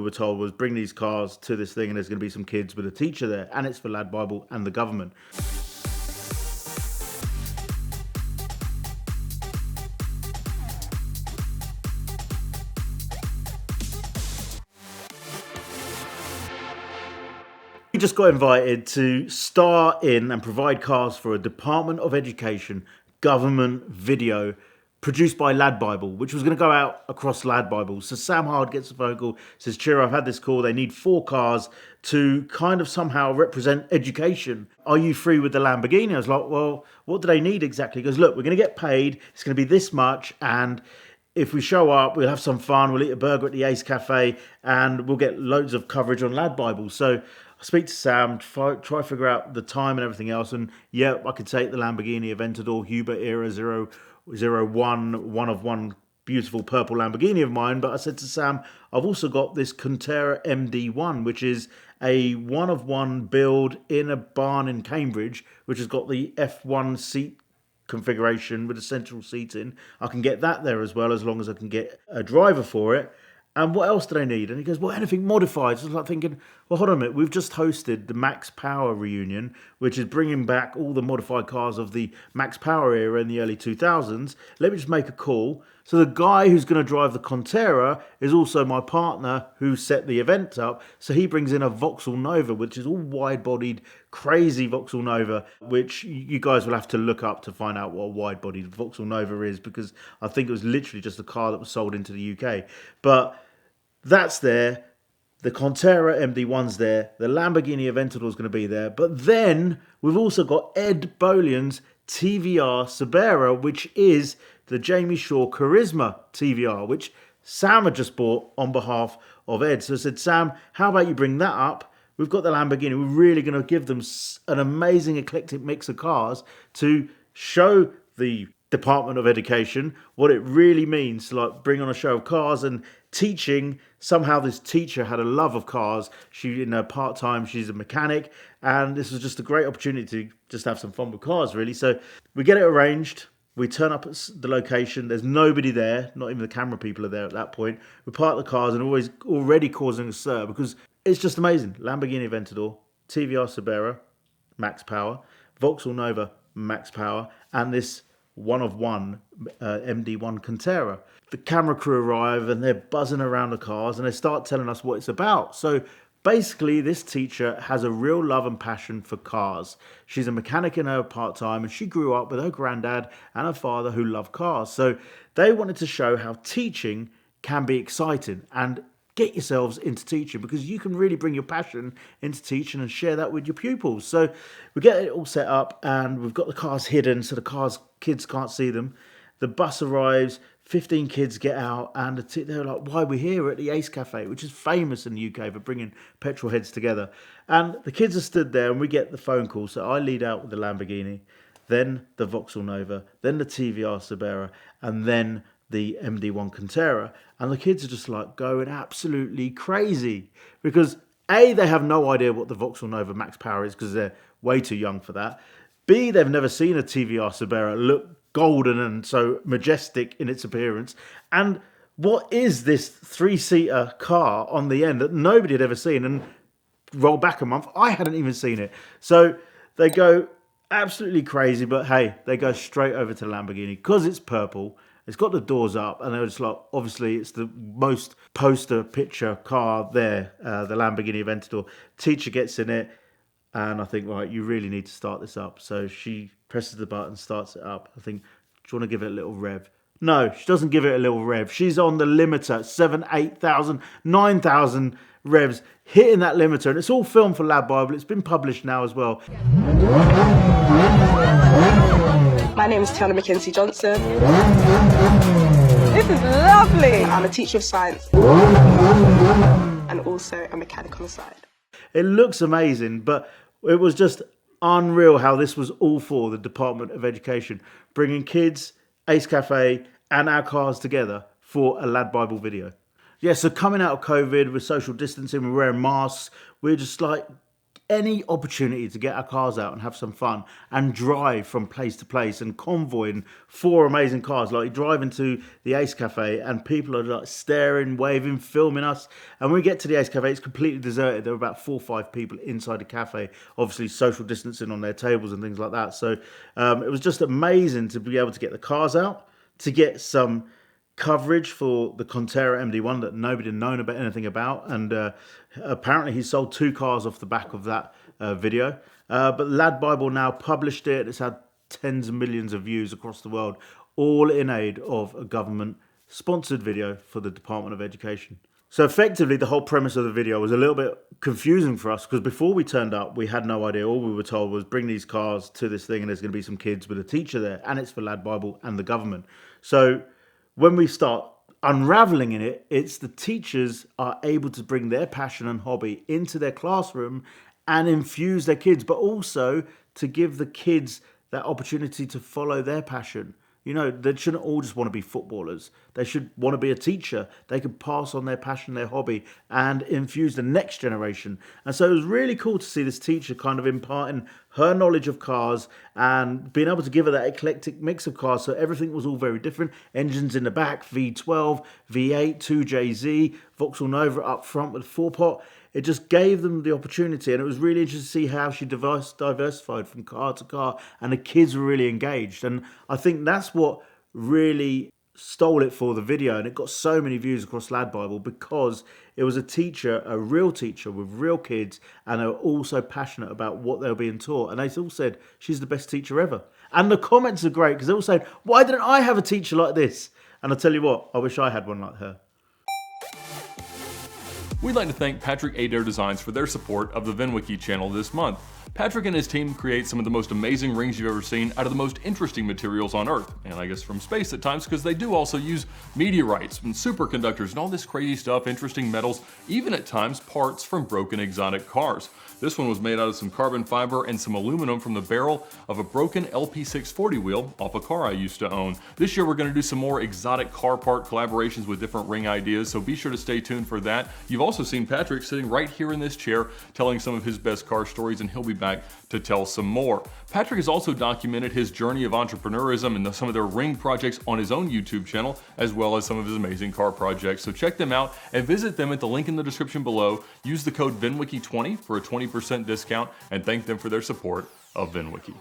were told was bring these cars to this thing and there's going to be some kids with a teacher there, and it's for Lad Bible and the government. We just got invited to star in and provide cars for a Department of Education government video produced by Lad Bible, which was going to go out across Lad Bible. So Sam Hard gets a phone call, says, Cheer, I've had this call. They need 4 cars to kind of somehow represent education. Are you free with the Lamborghini? I was like, well, what do they need exactly? He goes, look, we're going to get paid. It's going to be this much. And if we show up, we'll have some fun. We'll eat a burger at the Ace Cafe and we'll get loads of coverage on Lad Bible. So I speak to Sam, try to figure out the time and everything else. And yeah, I could take the Lamborghini Aventador Hubert Era 001, one of one beautiful purple Lamborghini of mine. But I said to Sam, I've also got this Contera MD1, which is a one of one build in a barn in Cambridge, which has got the F1 seat configuration with the central seating. I can get that there as well, as long as I can get a driver for it. And what else do they need? And he goes, well, anything modified. So I was like thinking, well, hold on a minute. We've just hosted the Max Power reunion, which is bringing back all the modified cars of the Max Power era in the early 2000s. Let me just make a call. So the guy who's going to drive the Contera is also my partner who set the event up. So he brings in a Vauxhall Nova, which is all wide-bodied, crazy Vauxhall Nova, which you guys will have to look up to find out what a wide-bodied Vauxhall Nova is, because I think it was literally just a car that was sold into the UK. But that's there. The Contera MD1's there. The Lamborghini Aventador is going to be there. But then we've also got Ed Boleyn's TVR Subera, which is the Jamie Shaw Charisma TVR, which Sam had just bought on behalf of Ed. So I said, Sam, how about you bring that up? We've got the Lamborghini. We're really going to give them an amazing eclectic mix of cars to show the Department of Education what it really means to like bring on a show of cars and teaching. Somehow this teacher had a love of cars. She, in her part-time, she's a mechanic, and this was just a great opportunity to just have some fun with cars, really. So we get it arranged. We turn up at the location. There's nobody there. Not even the camera people are there at that point. We park the cars and already causing a stir because it's just amazing. Lamborghini Aventador, TVR Subera, Max Power, Vauxhall Nova, Max Power, and this one of one MD1 Contera. The camera crew arrive and they're buzzing around the cars and they start telling us what it's about. So basically, this teacher has a real love and passion for cars. She's a mechanic in her part-time and she grew up with her granddad and her father who love cars. So they wanted to show how teaching can be exciting and get yourselves into teaching, because you can really bring your passion into teaching and share that with your pupils. So we get it all set up and we've got the cars hidden so the kids can't see them. The bus arrives, 15 kids get out, and they're like, why are we here? We're at the Ace Cafe, which is famous in the UK for bringing petrol heads together. And the kids are stood there and we get the phone call. So I lead out with the Lamborghini, then the Vauxhall Nova, then the TVR Subera, and then the MD1 Contera. And the kids are just like going absolutely crazy because A, they have no idea what the Vauxhall Nova Max Power is because they're way too young for that. B, they've never seen a TVR Subera look golden and so majestic in its appearance. And what is this 3-seater car on the end that nobody had ever seen? And roll back a month, I hadn't even seen it. So they go absolutely crazy, but hey, they go straight over to the Lamborghini because it's purple. It's got the doors up, and they're just like, obviously, it's the most poster picture car there, the Lamborghini Aventador. Teacher gets in it, and I think, right, you really need to start this up. So she presses the button, starts it up. I think, do you want to give it a little rev? No, she doesn't give it a little rev. She's on the limiter, 7,000, 8,000, 9,000 revs, hitting that limiter. And it's all filmed for Lad Bible. It's been published now as well. My name is Tiana McKenzie Johnson. This is lovely. I'm a teacher of science and also a mechanic on the side. It looks amazing, but it was just unreal how this was all for the Department of Education, bringing kids, Ace Cafe, and our cars together for a Lad Bible video. Yeah, so coming out of COVID with social distancing, we're wearing masks, we're just like, any opportunity to get our cars out and have some fun and drive from place to place and convoying 4 amazing cars, like driving to the Ace Cafe and people are like staring, waving, filming us. And when we get to the Ace Cafe, it's completely deserted. There were about 4 or 5 people inside the cafe, obviously social distancing on their tables and things like that. So it was just amazing to be able to get the cars out, to get some coverage for the Contera MD1 that nobody had known about anything about, and apparently he sold 2 cars off the back of that video. But Lad Bible now published it. It's had tens of millions of views across the world, all in aid of a government sponsored video for the Department of Education. So effectively, the whole premise of the video was a little bit confusing for us, because before we turned up, we had no idea. All we were told was bring these cars to this thing and there's going to be some kids with a teacher there, and it's for Lad Bible and the government. So when we start unraveling in it, it's the teachers are able to bring their passion and hobby into their classroom and infuse their kids, but also to give the kids that opportunity to follow their passion. You know, they shouldn't all just want to be footballers. They should want to be a teacher. They could pass on their passion, their hobby, and infuse the next generation. And so it was really cool to see this teacher kind of imparting her knowledge of cars and being able to give her that eclectic mix of cars. So everything was all very different. Engines in the back, V12, V8, 2JZ, Vauxhall Nova up front with 4-pot. It just gave them the opportunity, and it was really interesting to see how she diversified from car to car, and the kids were really engaged. And I think that's what really stole it for the video, and it got so many views across Lad Bible because it was a teacher, a real teacher with real kids, and they were also passionate about what they were being taught. And they all said, she's the best teacher ever. And the comments are great because they all said, why didn't I have a teacher like this? And I tell you what, I wish I had one like her. We'd like to thank Patrick Adair Designs for their support of the VINwiki channel this month. Patrick and his team create some of the most amazing rings you've ever seen out of the most interesting materials on Earth, and I guess from space at times, because they do also use meteorites and superconductors and all this crazy stuff, interesting metals, even at times parts from broken exotic cars. This one was made out of some carbon fiber and some aluminum from the barrel of a broken LP640 wheel off a car I used to own. This year we're going to do some more exotic car part collaborations with different ring ideas, so be sure to stay tuned for that. You've also seen Patrick sitting right here in this chair telling some of his best car stories, and he'll be back to tell some more. Patrick has also documented his journey of entrepreneurism and some of their ring projects on his own YouTube channel, as well as some of his amazing car projects. So check them out and visit them at the link in the description below. Use the code VINwiki20 for a 20% discount, and thank them for their support of VINwiki.